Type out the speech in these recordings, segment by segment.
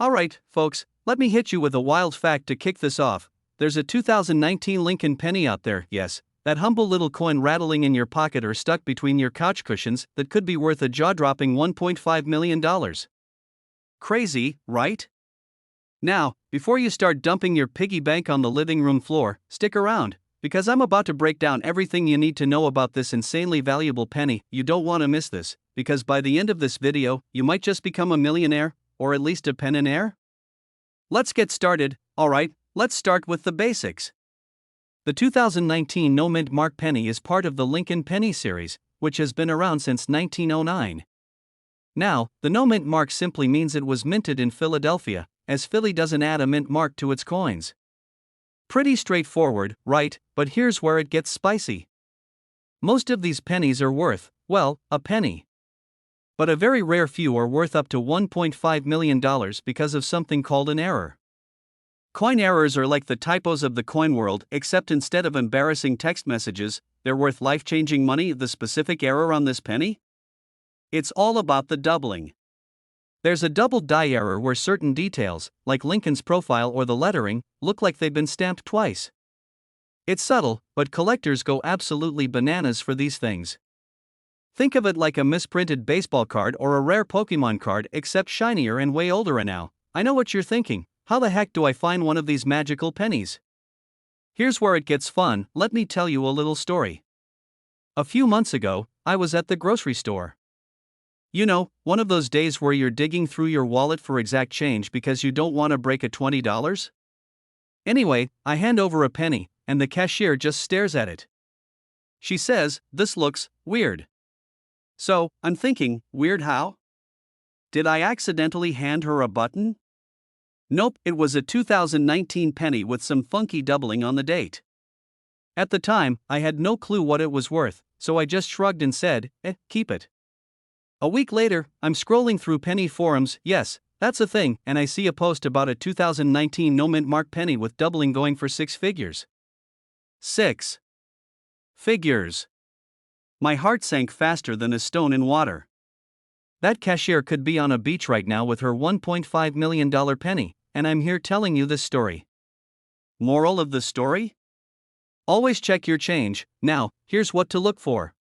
Alright, folks, let me hit you with a wild fact to kick this off. There's a 2019 Lincoln penny out there, yes, that humble little coin rattling in your pocket or stuck between your couch cushions that could be worth a jaw-dropping $1.5 million. Crazy, right? Now, before you start dumping your piggy bank on the living room floor, stick around, because I'm about to break down everything you need to know about this insanely valuable penny. You don't want to miss this, because by the end of this video, you might just become a millionaire, or at least a pensionaire. Let's get started. Alright, let's start with the basics. The 2019 No Mint Mark penny is part of the Lincoln penny series, which has been around since 1909. Now, the No Mint Mark simply means it was minted in Philadelphia, as Philly doesn't add a mint mark to its coins. Pretty straightforward, right? But here's where it gets spicy. Most of these pennies are worth, well, a penny. But a very rare few are worth up to $1.5 million because of something called an error. Coin errors are like the typos of the coin world, except instead of embarrassing text messages, they're worth life-changing money. The specific error on this penny? It's all about the doubling. There's a double die error where certain details, like Lincoln's profile or the lettering, look like they've been stamped twice. It's subtle, but collectors go absolutely bananas for these things. Think of it like a misprinted baseball card or a rare Pokemon card, except shinier and way older. And now, I know what you're thinking. How the heck do I find one of these magical pennies? Here's where it gets fun. Let me tell you a little story. A few months ago, I was at the grocery store. You know, one of those days where you're digging through your wallet for exact change because you don't want to break a $20. Anyway, I hand over a penny, and the cashier just stares at it. She says, "This looks weird." So, I'm thinking, weird how? Did I accidentally hand her a button? Nope, it was a 2019 penny with some funky doubling on the date. At the time, I had no clue what it was worth, so I just shrugged and said, keep it. A week later, I'm scrolling through penny forums, yes, that's a thing, and I see a post about a 2019 No Mint Mark penny with doubling going for 6 figures. 6 figures. My heart sank faster than a stone in water. That cashier could be on a beach right now with her $1.5 million penny, and I'm here telling you this story. Moral of the story? Always check your change. Now, here's what to look for.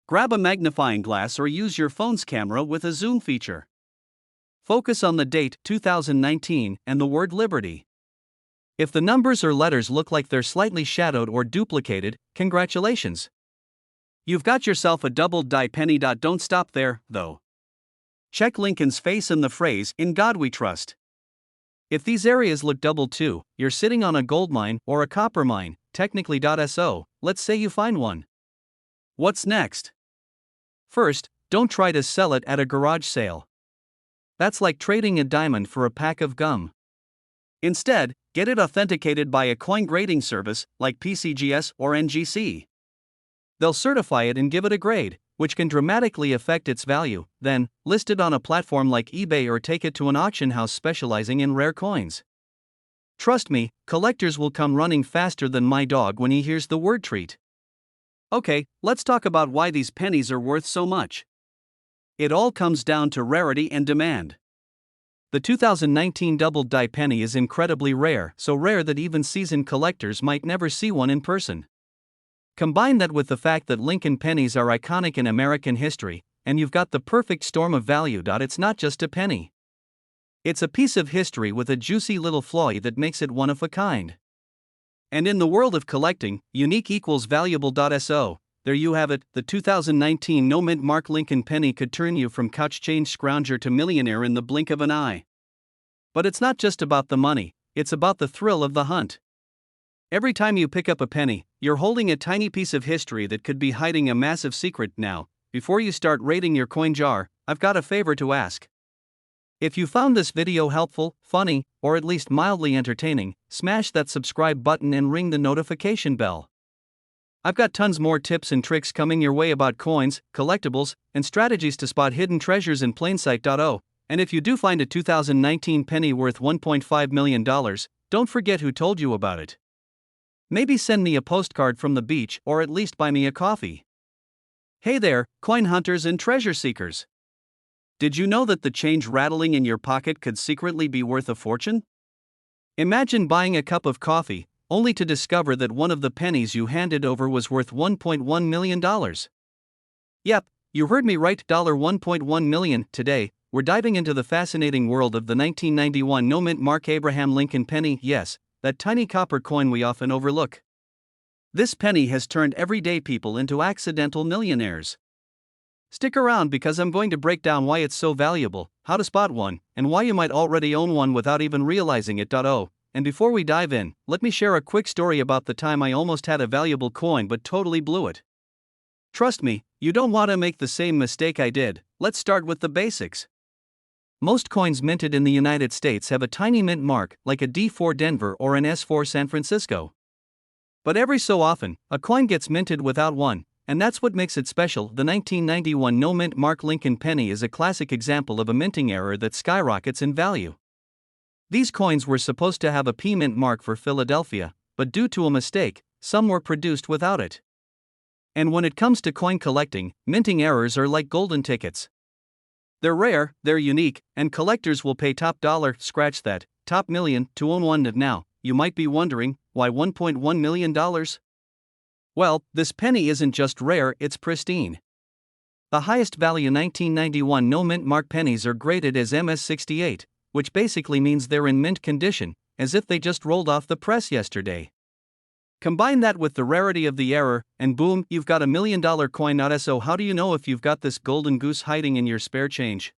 Grab a magnifying glass or use your phone's camera with a zoom feature. Focus on the date, 2019, and the word Liberty. If the numbers or letters look like they're slightly shadowed or duplicated, congratulations. You've got yourself a double die penny. Don't stop there, though. Check Lincoln's face and the phrase, "In God We Trust." If these areas look double too, you're sitting on a gold mine or a copper mine, technically. So, let's say you find one. What's next? First, don't try to sell it at a garage sale. That's like trading a diamond for a pack of gum. Instead, get it authenticated by a coin grading service like PCGS or NGC. They'll certify it and give it a grade, which can dramatically affect its value. Then, list it on a platform like eBay or take it to an auction house specializing in rare coins. Trust me, collectors will come running faster than my dog when he hears the word treat. Okay, let's talk about why these pennies are worth so much. It all comes down to rarity and demand. The 2019 double die penny is incredibly rare, so rare that even seasoned collectors might never see one in person. Combine that with the fact that Lincoln pennies are iconic in American history, and you've got the perfect storm of value. It's not just a penny. It's a piece of history with a juicy little flaw that makes it one of a kind. And in the world of collecting, unique equals valuable. So, there you have it, the 2019 No Mint Mark Lincoln penny could turn you from couch change scrounger to millionaire in the blink of an eye. But it's not just about the money, it's about the thrill of the hunt. Every time you pick up a penny, you're holding a tiny piece of history that could be hiding a massive secret. Now, before you start raiding your coin jar, I've got a favor to ask. If you found this video helpful, funny, or at least mildly entertaining, smash that subscribe button and ring the notification bell. I've got tons more tips and tricks coming your way about coins, collectibles, and strategies to spot hidden treasures in plain sight. And if you do find a 2019 penny worth $1.5 million, don't forget who told you about it. Maybe send me a postcard from the beach or at least buy me a coffee. Hey there, coin hunters and treasure seekers. Did you know that the change rattling in your pocket could secretly be worth a fortune? Imagine buying a cup of coffee, only to discover that one of the pennies you handed over was worth $1.1 million. Yep, you heard me right, $1.1 million. Today, we're diving into the fascinating world of the 1991 no-mint Mark Abraham Lincoln penny, yes, that tiny copper coin we often overlook. This penny has turned everyday people into accidental millionaires. Stick around because I'm going to break down why it's so valuable, how to spot one, and why you might already own one without even realizing it. Oh, and before we dive in, let me share a quick story about the time I almost had a valuable coin but totally blew it. Trust me, you don't want to make the same mistake I did. Let's start with the basics. Most coins minted in the United States have a tiny mint mark, like a D4 Denver or an S4 San Francisco. But every so often, a coin gets minted without one, and that's what makes it special. The 1991 no-mint Mark Lincoln penny is a classic example of a minting error that skyrockets in value. These coins were supposed to have a P mint mark for Philadelphia, but due to a mistake, some were produced without it. And when it comes to coin collecting, minting errors are like golden tickets. They're rare, they're unique, and collectors will pay top dollar, scratch that, top million, to own one. Now, you might be wondering, why $1.1 million? Well, this penny isn't just rare, it's pristine. The highest value 1991 no-mint Mark pennies are graded as MS68, which basically means they're in mint condition, as if they just rolled off the press yesterday. Combine that with the rarity of the error, and boom, you've got $1 million coin. So how do you know if you've got this golden goose hiding in your spare change?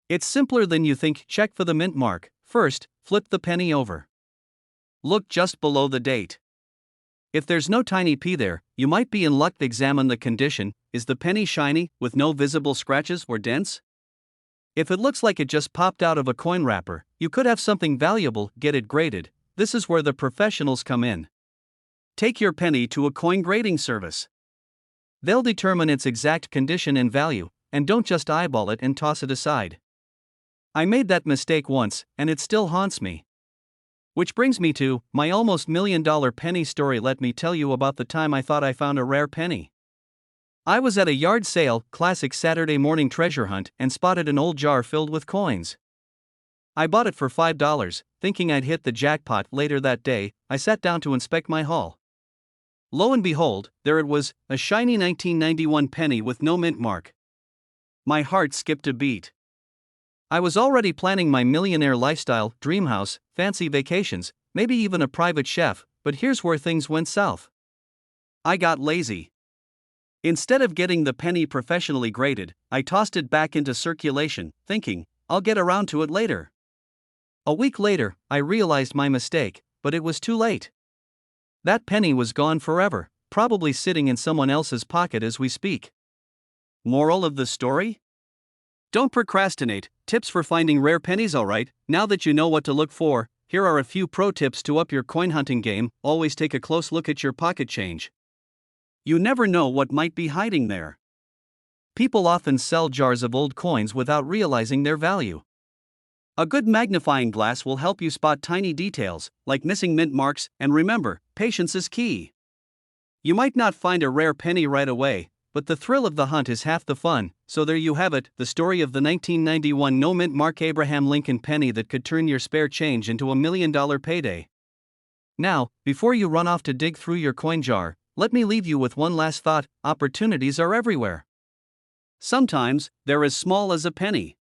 It's simpler than you think. Check for the mint mark. First, flip the penny over. Look just below the date. If there's no tiny P there, you might be in luck. Examine the condition. Is the penny shiny, with no visible scratches or dents? If it looks like it just popped out of a coin wrapper, you could have something valuable. Get it graded. This is where the professionals come in. Take your penny to a coin grading service. They'll determine its exact condition and value, and don't just eyeball it and toss it aside. I made that mistake once, and it still haunts me. Which brings me to my almost $1 million penny story. Let me tell you about the time I thought I found a rare penny. I was at a yard sale, classic Saturday morning treasure hunt, and spotted an old jar filled with coins. I bought it for $5, thinking I'd hit the jackpot. Later that day, I sat down to inspect my haul. Lo and behold, there it was, a shiny 1991 penny with no mint mark. My heart skipped a beat. I was already planning my millionaire lifestyle, dream house, fancy vacations, maybe even a private chef, but here's where things went south. I got lazy. Instead of getting the penny professionally graded, I tossed it back into circulation, thinking, I'll get around to it later. A week later, I realized my mistake, but it was too late. That penny was gone forever, probably sitting in someone else's pocket as we speak. Moral of the story? Don't procrastinate. Tips for finding rare pennies. Alright, now that you know what to look for, here are a few pro tips to up your coin hunting game. Always take a close look at your pocket change. You never know what might be hiding there. People often sell jars of old coins without realizing their value. A good magnifying glass will help you spot tiny details, like missing mint marks, and remember, patience is key. You might not find a rare penny right away, but the thrill of the hunt is half the fun. So there you have it, the story of the 1991 no-mint Mark Abraham Lincoln penny that could turn your spare change into $1 million payday. Now, before you run off to dig through your coin jar, let me leave you with one last thought: opportunities are everywhere. Sometimes, they're as small as a penny.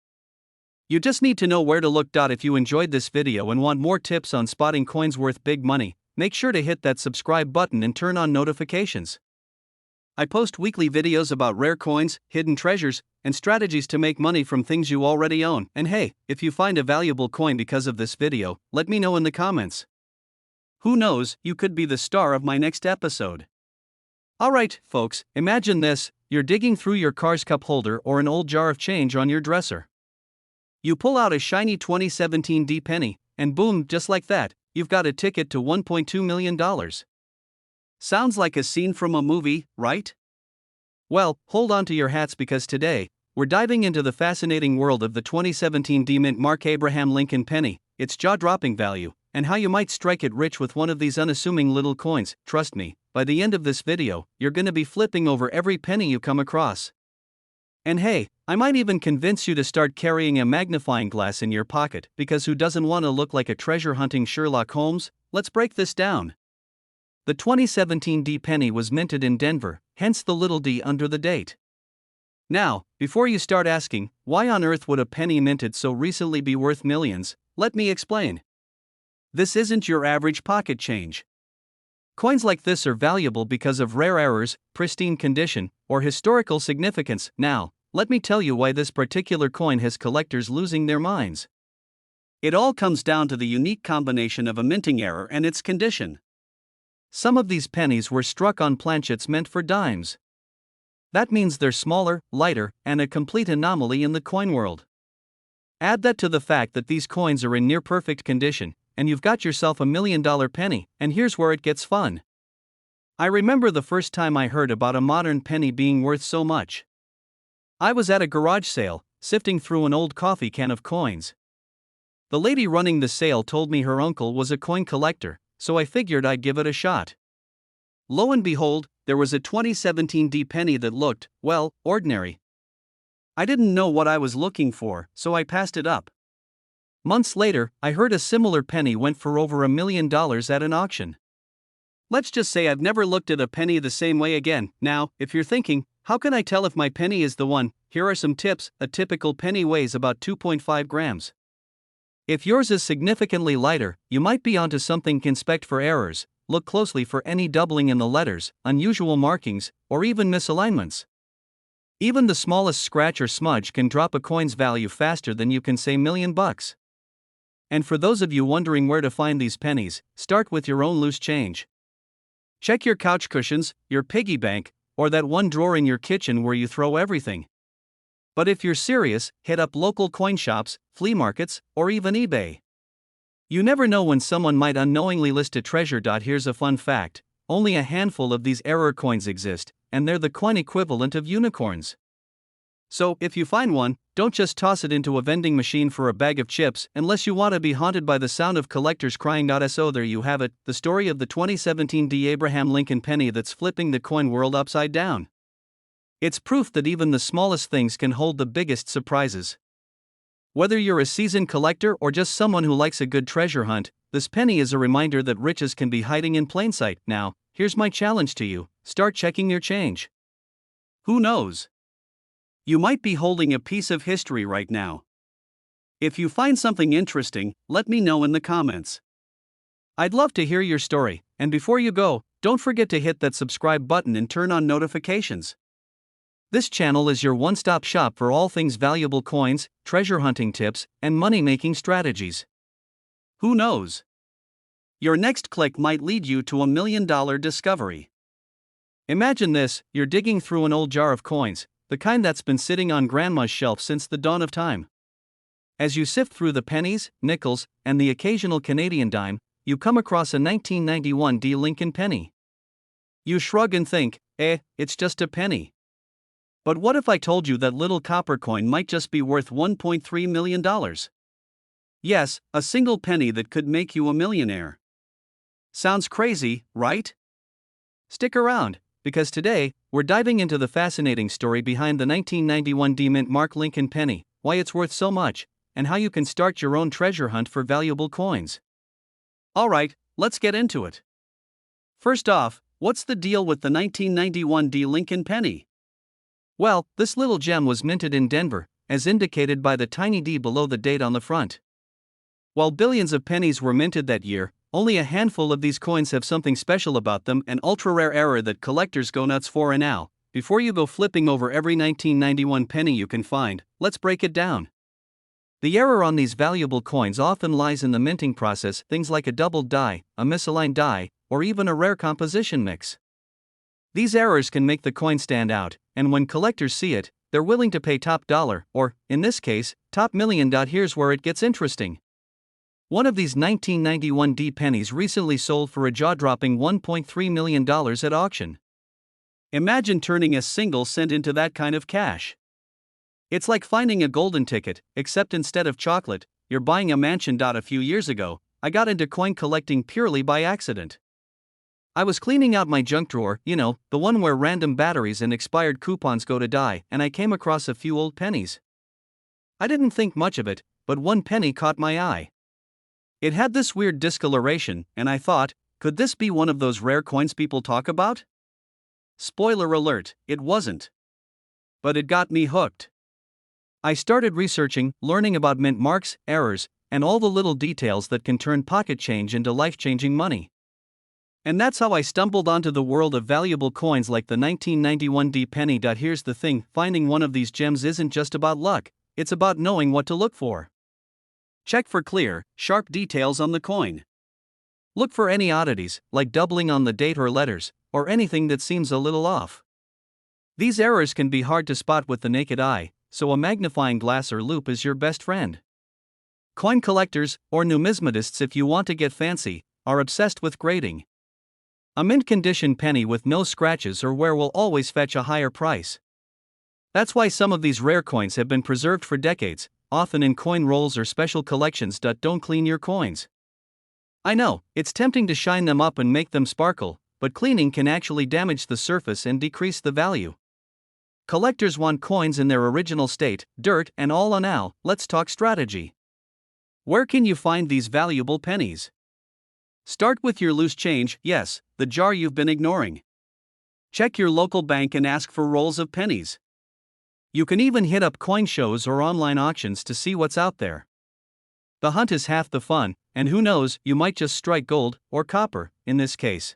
You just need to know where to look. If you enjoyed this video and want more tips on spotting coins worth big money, make sure to hit that subscribe button and turn on notifications. I post weekly videos about rare coins, hidden treasures, and strategies to make money from things you already own. And hey, if you find a valuable coin because of this video, let me know in the comments. Who knows, you could be the star of my next episode. Alright, folks, imagine this: you're digging through your car's cup holder or an old jar of change on your dresser. You pull out a shiny 2017 D penny, and boom, just like that, you've got a ticket to $1.2 million. Sounds like a scene from a movie, right? Well, hold on to your hats because today, we're diving into the fascinating world of the 2017 D-Mint Mark Abraham Lincoln penny, its jaw-dropping value, and how you might strike it rich with one of these unassuming little coins. Trust me, by the end of this video, you're gonna be flipping over every penny you come across. And hey, I might even convince you to start carrying a magnifying glass in your pocket, because who doesn't want to look like a treasure hunting Sherlock Holmes? Let's break this down. The 2017 D penny was minted in Denver, hence the little d under the date. Now, before you start asking, why on earth would a penny minted so recently be worth millions, let me explain. This isn't your average pocket change. Coins like this are valuable because of rare errors, pristine condition, or historical significance. Now, let me tell you why this particular coin has collectors losing their minds. It all comes down to the unique combination of a minting error and its condition. Some of these pennies were struck on planchets meant for dimes. That means they're smaller, lighter, and a complete anomaly in the coin world. Add that to the fact that these coins are in near perfect condition, and you've got yourself $1 million penny, and here's where it gets fun. I remember the first time I heard about a modern penny being worth so much. I was at a garage sale, sifting through an old coffee can of coins. The lady running the sale told me her uncle was a coin collector, so I figured I'd give it a shot. Lo and behold, there was a 2017 D penny that looked, well, ordinary. I didn't know what I was looking for, so I passed it up. Months later, I heard a similar penny went for over $1 million at an auction. Let's just say I've never looked at a penny the same way again. Now, if you're thinking, how can I tell if my penny is the one? Here are some tips. A typical penny weighs about 2.5 grams. If yours is significantly lighter, you might be onto something. Inspect for errors, look closely for any doubling in the letters, unusual markings, or even misalignments. Even the smallest scratch or smudge can drop a coin's value faster than you can say $1 million. And for those of you wondering where to find these pennies, start with your own loose change. Check your couch cushions, your piggy bank, or that one drawer in your kitchen where you throw everything. But if you're serious, hit up local coin shops, flea markets, or even eBay. You never know when someone might unknowingly list a treasure. Here's a fun fact: only a handful of these error coins exist, and they're the coin equivalent of unicorns. So, if you find one, don't just toss it into a vending machine for a bag of chips unless you want to be haunted by the sound of collectors crying. So there you have it, the story of the 2017 D Abraham Lincoln penny that's flipping the coin world upside down. It's proof that even the smallest things can hold the biggest surprises. Whether you're a seasoned collector or just someone who likes a good treasure hunt, this penny is a reminder that riches can be hiding in plain sight. Now, here's my challenge to you: start checking your change. Who knows? You might be holding a piece of history right now. If you find something interesting, let me know in the comments. I'd love to hear your story, and before you go, don't forget to hit that subscribe button and turn on notifications. This channel is your one-stop shop for all things valuable coins, treasure hunting tips, and money-making strategies. Who knows? Your next click might lead you to $1 million discovery. Imagine this: you're digging through an old jar of coins, the kind that's been sitting on grandma's shelf since the dawn of time. As you sift through the pennies, nickels, and the occasional Canadian dime, you come across a 1991 D Lincoln penny. You shrug and think, it's just a penny. But what if I told you that little copper coin might just be worth $1.3 million? Yes, a single penny that could make you a millionaire. Sounds crazy, right? Stick around, because today, we're diving into the fascinating story behind the 1991 D Mint Mark Lincoln penny, why it's worth so much, and how you can start your own treasure hunt for valuable coins. Alright, let's get into it. First off, what's the deal with the 1991 D Lincoln penny? Well, this little gem was minted in Denver, as indicated by the tiny D below the date on the front. While billions of pennies were minted that year, only a handful of these coins have something special about them, an ultra-rare error that collectors go nuts for. And now, before you go flipping over every 1991 penny you can find, let's break it down. The error on these valuable coins often lies in the minting process, things like a doubled die, a misaligned die, or even a rare composition mix. These errors can make the coin stand out, and when collectors see it, they're willing to pay top dollar, or, in this case, top million. Here's where it gets interesting. One of these 1991 D pennies recently sold for a jaw-dropping $1.3 million at auction. Imagine turning a single cent into that kind of cash. It's like finding a golden ticket, except instead of chocolate, you're buying a mansion. A few years ago, I got into coin collecting purely by accident. I was cleaning out my junk drawer, the one where random batteries and expired coupons go to die, and I came across a few old pennies. I didn't think much of it, but one penny caught my eye. It had this weird discoloration, and I thought, could this be one of those rare coins people talk about? Spoiler alert, it wasn't. But it got me hooked. I started researching, learning about mint marks, errors, and all the little details that can turn pocket change into life-changing money. And that's how I stumbled onto the world of valuable coins like the 1991 D penny. Here's the thing, finding one of these gems isn't just about luck, it's about knowing what to look for. Check for clear, sharp details on the coin. Look for any oddities, like doubling on the date or letters, or anything that seems a little off. These errors can be hard to spot with the naked eye, so a magnifying glass or loupe is your best friend. Coin collectors, or numismatists if you want to get fancy, are obsessed with grading. A mint condition penny with no scratches or wear will always fetch a higher price. That's why some of these rare coins have been preserved for decades, often in coin rolls or special collections. Don't clean your coins. I know, it's tempting to shine them up and make them sparkle, but cleaning can actually damage the surface and decrease the value. Collectors want coins in their original state, dirt and all. Now, let's talk strategy. Where can you find these valuable pennies? Start with your loose change, yes, the jar you've been ignoring. Check your local bank and ask for rolls of pennies. You can even hit up coin shows or online auctions to see what's out there. The hunt is half the fun, and who knows, you might just strike gold, or copper, in this case.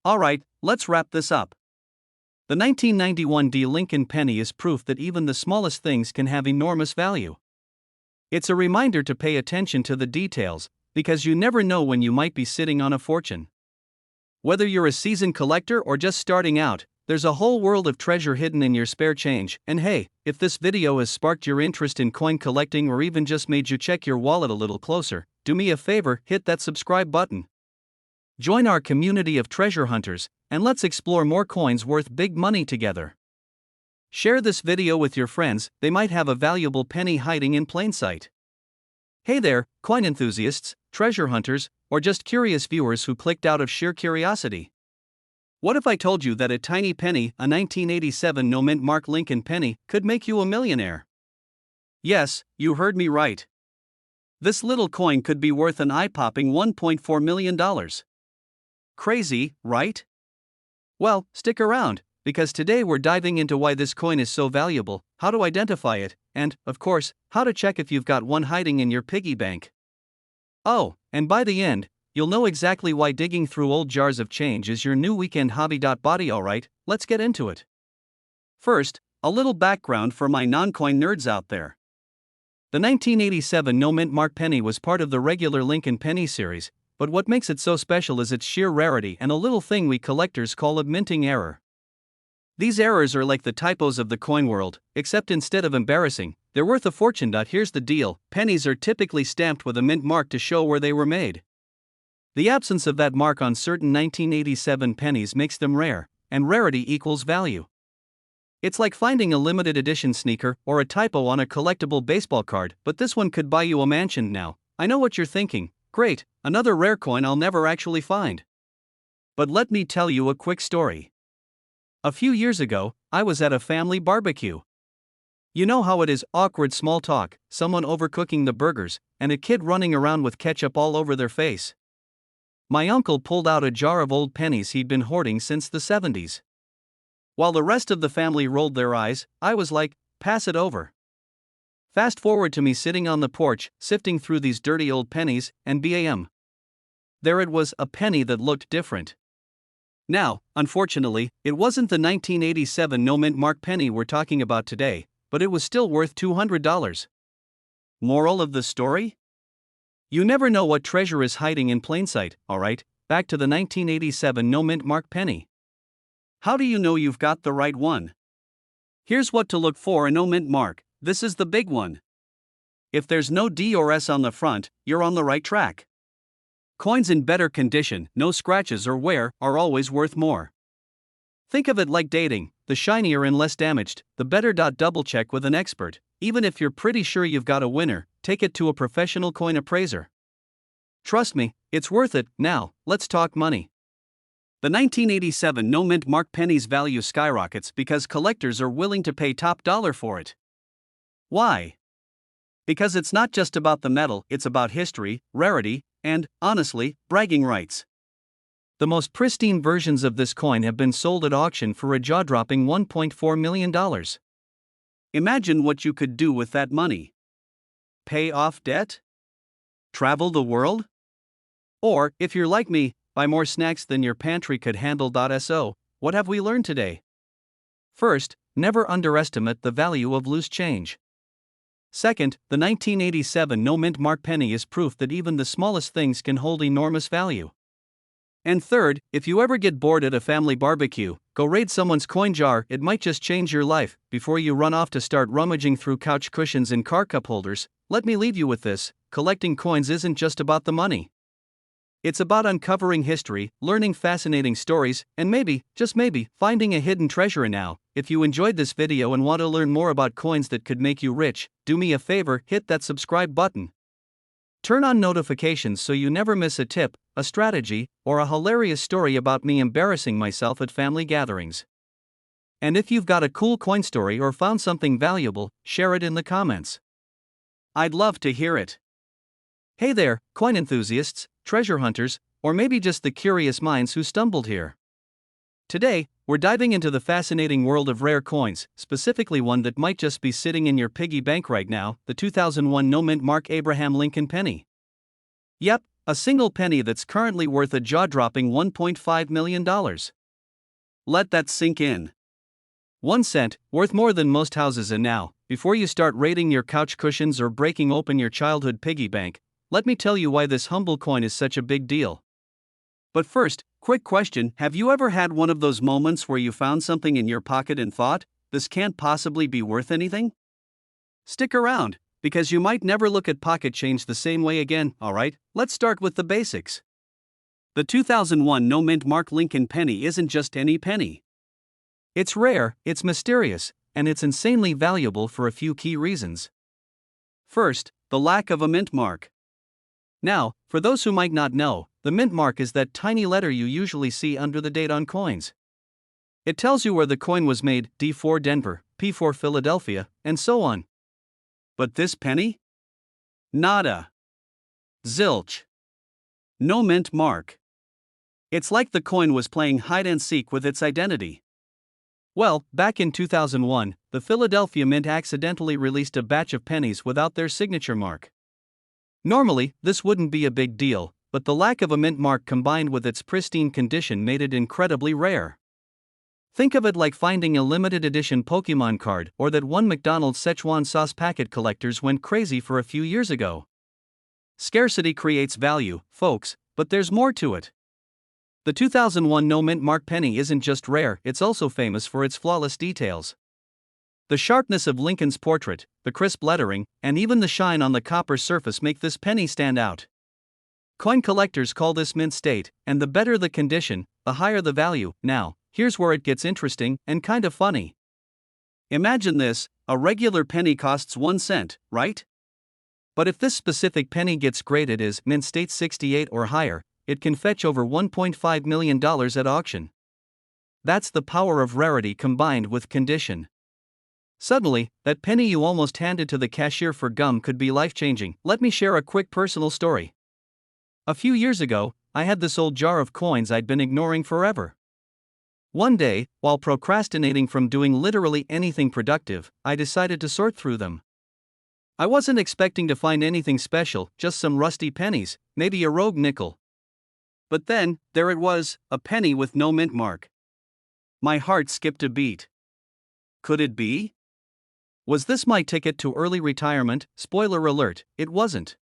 Alright, let's wrap this up. The 1991 D Lincoln penny is proof that even the smallest things can have enormous value. It's a reminder to pay attention to the details, because you never know when you might be sitting on a fortune. Whether you're a seasoned collector or just starting out, there's a whole world of treasure hidden in your spare change. And hey, if this video has sparked your interest in coin collecting or even just made you check your wallet a little closer, do me a favor, hit that subscribe button. Join our community of treasure hunters, and let's explore more coins worth big money together. Share this video with your friends, they might have a valuable penny hiding in plain sight. Hey there, coin enthusiasts, treasure hunters, or just curious viewers who clicked out of sheer curiosity. What if I told you that a tiny penny, a 1987 no mint mark Lincoln penny, could make you a millionaire? Yes, you heard me right. This little coin could be worth an eye-popping $1.4 million. Crazy, right? Well, stick around, because today we're diving into why this coin is so valuable, how to identify it, and, of course, how to check if you've got one hiding in your piggy bank. Oh, and by the end, you'll know exactly why digging through old jars of change is your new weekend hobby. Body. Alright, let's get into it. First, a little background for my non-coin nerds out there. The 1987 no mint mark penny was part of the regular Lincoln penny series, but what makes it so special is its sheer rarity and a little thing we collectors call a minting error. These errors are like the typos of the coin world, except instead of embarrassing, they're worth a fortune. Here's the deal, pennies are typically stamped with a mint mark to show where they were made. The absence of that mark on certain 1987 pennies makes them rare, and rarity equals value. It's like finding a limited edition sneaker or a typo on a collectible baseball card, but this one could buy you a mansion. Now, I know what you're thinking, great, another rare coin I'll never actually find. But let me tell you a quick story. A few years ago, I was at a family barbecue. You know how it is, awkward small talk, someone overcooking the burgers, and a kid running around with ketchup all over their face. My uncle pulled out a jar of old pennies he'd been hoarding since the 70s. While the rest of the family rolled their eyes, I was like, pass it over. Fast forward to me sitting on the porch, sifting through these dirty old pennies, and bam. There it was, a penny that looked different. Now, unfortunately, it wasn't the 1987 no mint mark penny we're talking about today, but it was still worth $200. Moral of the story? You never know what treasure is hiding in plain sight. Alright, back to the 1987 no mint mark penny. How do you know you've got the right one? Here's what to look for in no mint mark, this is the big one. If there's no D or S on the front, you're on the right track. Coins in better condition, no scratches or wear, are always worth more. Think of it like dating, the shinier and less damaged, the better. Double check with an expert, even if you're pretty sure you've got a winner, take it to a professional coin appraiser. Trust me, it's worth it. Now, let's talk money. The 1987 no-mint mark penny's value skyrockets because collectors are willing to pay top dollar for it. Why? Because it's not just about the metal, it's about history, rarity, and, honestly, bragging rights. The most pristine versions of this coin have been sold at auction for a jaw-dropping $1.4 million. Imagine what you could do with that money. Pay off debt? Travel the world? Or, if you're like me, buy more snacks than your pantry could handle. So, what have we learned today? First, never underestimate the value of loose change. Second, the 1987 no-mint mark penny is proof that even the smallest things can hold enormous value. And third, if you ever get bored at a family barbecue, go raid someone's coin jar. It might just change your life. Before you run off to start rummaging through couch cushions and car cup holders, let me leave you with this: collecting coins isn't just about the money. It's about uncovering history, learning fascinating stories, and maybe, just maybe, finding a hidden treasure. And now, if you enjoyed this video and want to learn more about coins that could make you rich, do me a favor, hit that subscribe button. Turn on notifications so you never miss a tip, a strategy, or a hilarious story about me embarrassing myself at family gatherings. And if you've got a cool coin story or found something valuable, share it in the comments. I'd love to hear it. Hey there, coin enthusiasts, treasure hunters, or maybe just the curious minds who stumbled here. Today, we're diving into the fascinating world of rare coins, specifically one that might just be sitting in your piggy bank right now, the 2001 no-mint mark Abraham Lincoln penny. Yep, a single penny that's currently worth a jaw-dropping $1.5 million. Let that sink in. 1 cent, worth more than most houses. And now, before you start raiding your couch cushions or breaking open your childhood piggy bank, let me tell you why this humble coin is such a big deal. But first, quick question: have you ever had one of those moments where you found something in your pocket and thought, this can't possibly be worth anything? Stick around, because you might never look at pocket change the same way again. Alright, let's start with the basics. The 2001 no-mint mark Lincoln penny isn't just any penny. It's rare, it's mysterious, and it's insanely valuable for a few key reasons. First, the lack of a mint mark. Now, for those who might not know, the mint mark is that tiny letter you usually see under the date on coins. It tells you where the coin was made: D for Denver, P for Philadelphia, and so on. But this penny? Nada. Zilch. No mint mark. It's like the coin was playing hide and seek with its identity. Well, back in 2001, the Philadelphia Mint accidentally released a batch of pennies without their signature mark. Normally, this wouldn't be a big deal, but the lack of a mint mark combined with its pristine condition made it incredibly rare. Think of it like finding a limited edition Pokemon card or that one McDonald's Szechuan sauce packet collectors went crazy for a few years ago. Scarcity creates value, folks, but there's more to it. The 2001 no-mint mark penny isn't just rare, it's also famous for its flawless details. The sharpness of Lincoln's portrait, the crisp lettering, and even the shine on the copper surface make this penny stand out. Coin collectors call this mint state, and the better the condition, the higher the value. Now, here's where it gets interesting and kind of funny. Imagine this: a regular penny costs 1 cent, right? But if this specific penny gets graded as mint state 68 or higher, it can fetch over $1.5 million at auction. That's the power of rarity combined with condition. Suddenly, that penny you almost handed to the cashier for gum could be life-changing. Let me share a quick personal story. A few years ago, I had this old jar of coins I'd been ignoring forever. One day, while procrastinating from doing literally anything productive, I decided to sort through them. I wasn't expecting to find anything special, just some rusty pennies, maybe a rogue nickel. But then, there it was, a penny with no mint mark. My heart skipped a beat. Could it be? Was this my ticket to early retirement? Spoiler alert, it wasn't.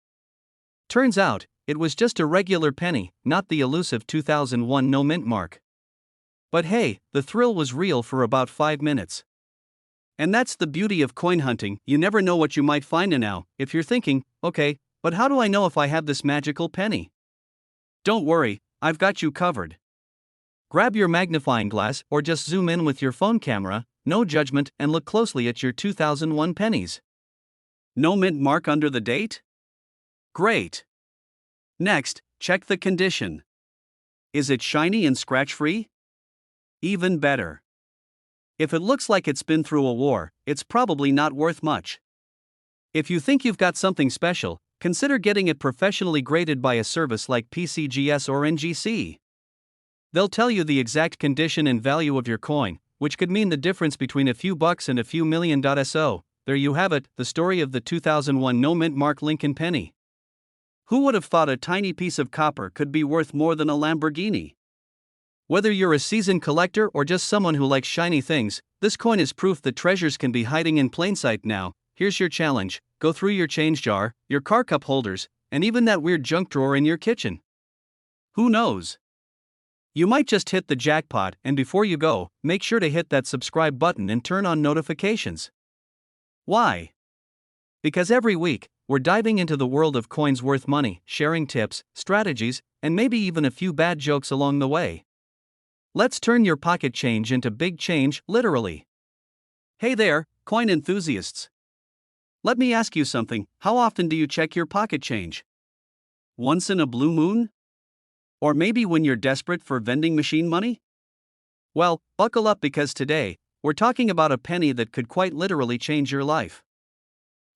Turns out, it was just a regular penny, not the elusive 2001 no mint mark. But hey, the thrill was real for about 5 minutes. And that's the beauty of coin hunting, you never know what you might find. And now, if you're thinking, okay, but how do I know if I have this magical penny? Don't worry, I've got you covered. Grab your magnifying glass or just zoom in with your phone camera, no judgment, and look closely at your 2001 pennies. No mint mark under the date? Great. Next, check the condition. Is it shiny and scratch-free? Even better. If it looks like it's been through a war, it's probably not worth much. If you think you've got something special, consider getting it professionally graded by a service like PCGS or NGC. They'll tell you the exact condition and value of your coin, which could mean the difference between a few bucks and a few million. So, there you have it, the story of the 2001 no mint mark Lincoln penny. Who would have thought a tiny piece of copper could be worth more than a Lamborghini? Whether you're a seasoned collector or just someone who likes shiny things, this coin is proof that treasures can be hiding in plain sight. Now, here's your challenge: go through your change jar, your car cup holders, and even that weird junk drawer in your kitchen. Who knows? You might just hit the jackpot, and before you go, make sure to hit that subscribe button and turn on notifications. Why? Because every week, we're diving into the world of coins worth money, sharing tips, strategies, and maybe even a few bad jokes along the way. Let's turn your pocket change into big change, literally. Hey there, coin enthusiasts. Let me ask you something: how often do you check your pocket change? Once in a blue moon? Or maybe when you're desperate for vending machine money? Well, buckle up, because today, we're talking about a penny that could quite literally change your life.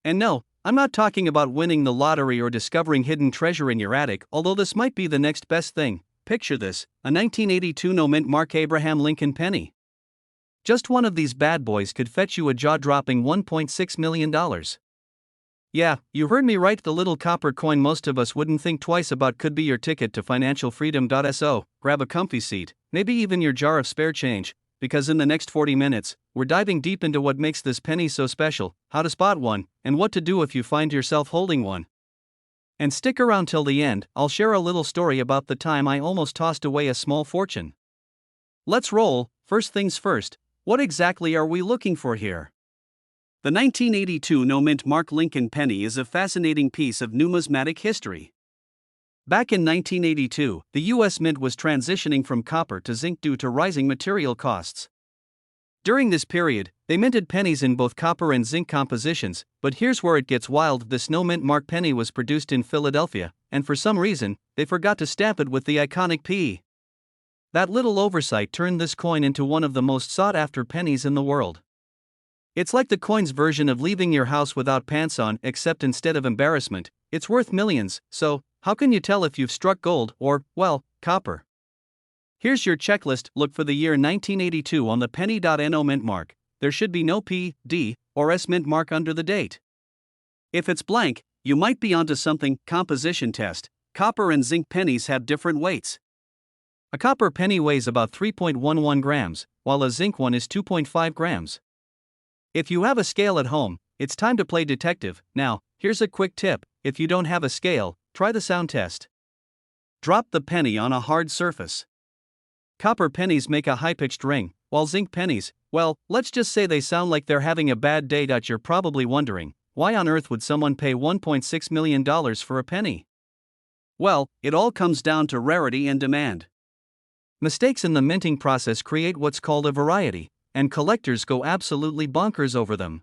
And no, I'm not talking about winning the lottery or discovering hidden treasure in your attic, although this might be the next best thing. Picture this: a 1982 no mint mark Abraham Lincoln penny. Just one of these bad boys could fetch you a jaw-dropping $1.6 million. Yeah, you heard me right, the little copper coin most of us wouldn't think twice about could be your ticket to financial freedom. So, grab a comfy seat, maybe even your jar of spare change, because in the next 40 minutes, we're diving deep into what makes this penny so special, how to spot one, and what to do if you find yourself holding one. And stick around till the end, I'll share a little story about the time I almost tossed away a small fortune. Let's roll. First things first, what exactly are we looking for here? The 1982 no mint mark Lincoln penny is a fascinating piece of numismatic history. Back in 1982, the U.S. Mint was transitioning from copper to zinc due to rising material costs. During this period, they minted pennies in both copper and zinc compositions, but here's where it gets wild: this no mint mark penny was produced in Philadelphia, and for some reason, they forgot to stamp it with the iconic P. That little oversight turned this coin into one of the most sought-after pennies in the world. It's like the coin's version of leaving your house without pants on, except instead of embarrassment, it's worth millions. So, how can you tell if you've struck gold or, well, copper? Here's your checklist. Look for the year 1982 on the penny.no mint mark. There should be no P, D, or S mint mark under the date. If it's blank, you might be onto something. Composition test: copper and zinc pennies have different weights. A copper penny weighs about 3.11 grams, while a zinc one is 2.5 grams. If you have a scale at home, it's time to play detective. Now, here's a quick tip: if you don't have a scale, try the sound test. Drop the penny on a hard surface. Copper pennies make a high-pitched ring, while zinc pennies, well, let's just say they sound like they're having a bad day. You're probably wondering, why on earth would someone pay $1.6 million for a penny? Well, it all comes down to rarity and demand. Mistakes in the minting process create what's called a variety, and collectors go absolutely bonkers over them.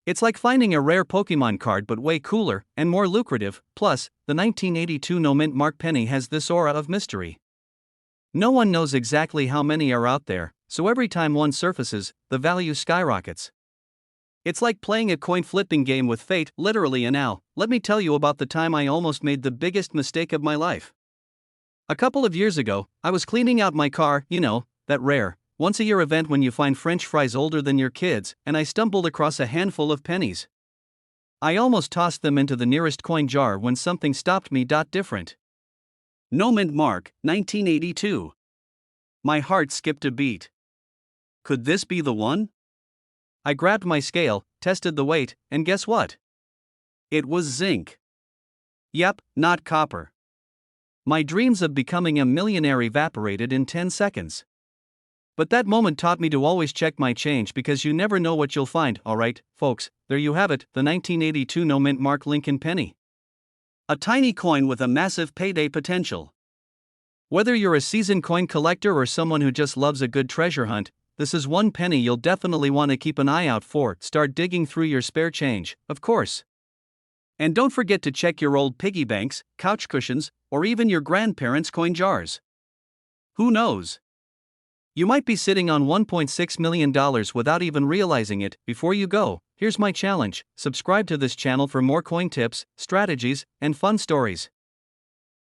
It's like finding a rare Pokemon card, but way cooler and more lucrative. Plus, the 1982 no mint mark penny has this aura of mystery. No one knows exactly how many are out there, so every time one surfaces, the value skyrockets. It's like playing a coin flipping game with fate, literally. And now, let me tell you about the time I almost made the biggest mistake of my life. A couple of years ago, I was cleaning out my car, that rare, once-a-year event when you find French fries older than your kids, and I stumbled across a handful of pennies. I almost tossed them into the nearest coin jar when something stopped me. Different. No mint mark, 1982. My heart skipped a beat. Could this be the one? I grabbed my scale, tested the weight, and guess what? It was zinc. Yep, not copper. My dreams of becoming a millionaire evaporated in 10 seconds. But that moment taught me to always check my change, because you never know what you'll find. Alright, folks, there you have it, the 1982 no mint mark Lincoln penny. A tiny coin with a massive payday potential. Whether you're a seasoned coin collector or someone who just loves a good treasure hunt, this is one penny you'll definitely want to keep an eye out for. Start digging through your spare change, of course. And don't forget to check your old piggy banks, couch cushions, or even your grandparents' coin jars. Who knows? You might be sitting on $1.6 million without even realizing it. Before you go, here's my challenge: subscribe to this channel for more coin tips, strategies, and fun stories.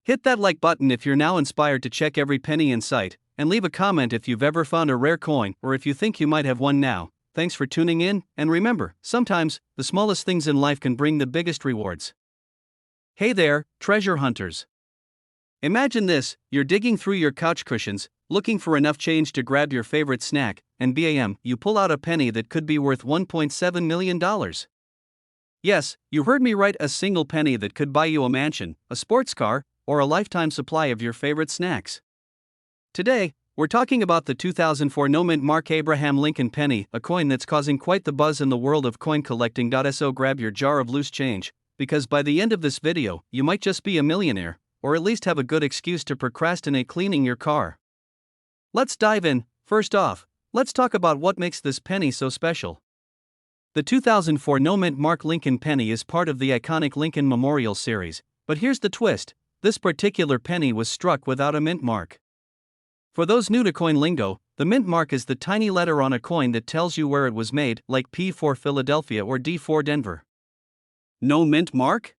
Hit that like button if you're now inspired to check every penny in sight, and leave a comment if you've ever found a rare coin or if you think you might have one now. Thanks for tuning in, and remember, sometimes, the smallest things in life can bring the biggest rewards. Hey there, treasure hunters. Imagine this: you're digging through your couch cushions, looking for enough change to grab your favorite snack, and bam, you pull out a penny that could be worth $1.7 million. Yes, you heard me right, a single penny that could buy you a mansion, a sports car, or a lifetime supply of your favorite snacks. Today, we're talking about the 2004 no-mint Mark Abraham Lincoln penny, a coin that's causing quite the buzz in the world of coin collecting. So grab your jar of loose change, because by the end of this video, you might just be a millionaire, or at least have a good excuse to procrastinate cleaning your car. Let's dive in. First off, let's talk about what makes this penny so special. The 2004 no-mint Mark Lincoln penny is part of the iconic Lincoln Memorial series, but here's the twist: this particular penny was struck without a mint mark. For those new to coin lingo, the mint mark is the tiny letter on a coin that tells you where it was made, like P for Philadelphia or D for Denver. No mint mark?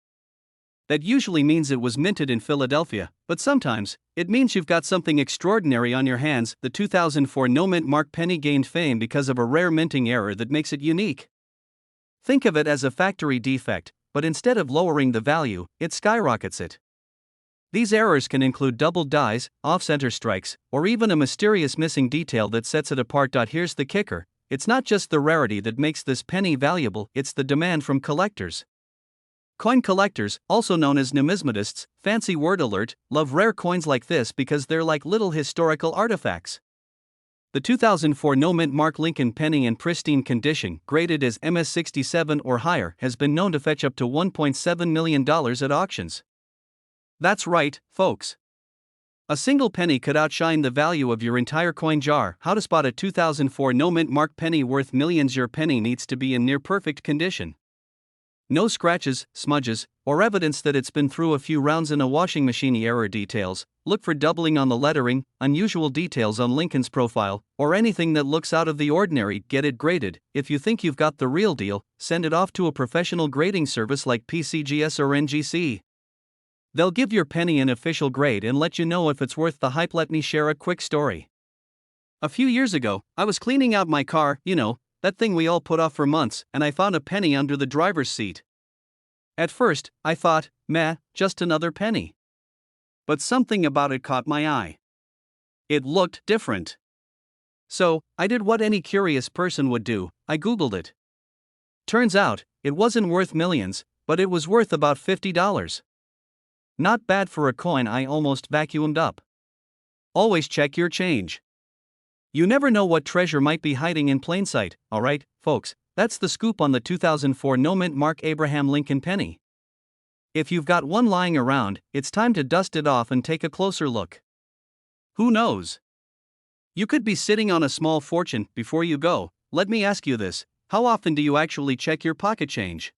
That usually means it was minted in Philadelphia, but sometimes, it means you've got something extraordinary on your hands. The 2004 no-mint Mark penny gained fame because of a rare minting error that makes it unique. Think of it as a factory defect, but instead of lowering the value, it skyrockets it. These errors can include doubled dies, off-center strikes, or even a mysterious missing detail that sets it apart. Here's the kicker: it's not just the rarity that makes this penny valuable, it's the demand from collectors. Coin collectors, also known as numismatists, fancy word alert, love rare coins like this because they're like little historical artifacts. The 2004 no-mint Mark Lincoln penny in pristine condition, graded as MS67 or higher, has been known to fetch up to $1.7 million at auctions. That's right, folks. A single penny could outshine the value of your entire coin jar. How to spot a 2004 no-mint Mark penny worth millions? Your penny needs to be in near-perfect condition. No scratches, smudges, or evidence that it's been through a few rounds in a washing machine. Error details: look for doubling on the lettering, unusual details on Lincoln's profile, or anything that looks out of the ordinary. Get it graded. If you think you've got the real deal, send it off to a professional grading service like PCGS or NGC. They'll give your penny an official grade and let you know if it's worth the hype. Let me share a quick story. A few years ago, I was cleaning out my car, that thing we all put off for months, and I found a penny under the driver's seat. At first, I thought, meh, just another penny. But something about it caught my eye. It looked different. So, I did what any curious person would do: I Googled it. Turns out, it wasn't worth millions, but it was worth about $50. Not bad for a coin I almost vacuumed up. Always check your change. You never know what treasure might be hiding in plain sight. Alright, folks, that's the scoop on the 2004 no-mint Mark Abraham Lincoln penny. If you've got one lying around, it's time to dust it off and take a closer look. Who knows? You could be sitting on a small fortune. Before you go, let me ask you this: how often do you actually check your pocket change?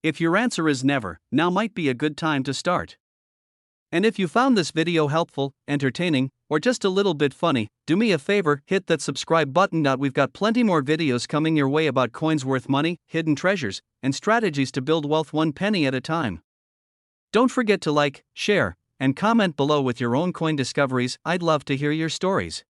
If your answer is never, now might be a good time to start. And if you found this video helpful, entertaining, or just a little bit funny, do me a favor, hit that subscribe button. We've got plenty more videos coming your way about coins worth money, hidden treasures, and strategies to build wealth one penny at a time. Don't forget to like, share, and comment below with your own coin discoveries. I'd love to hear your stories.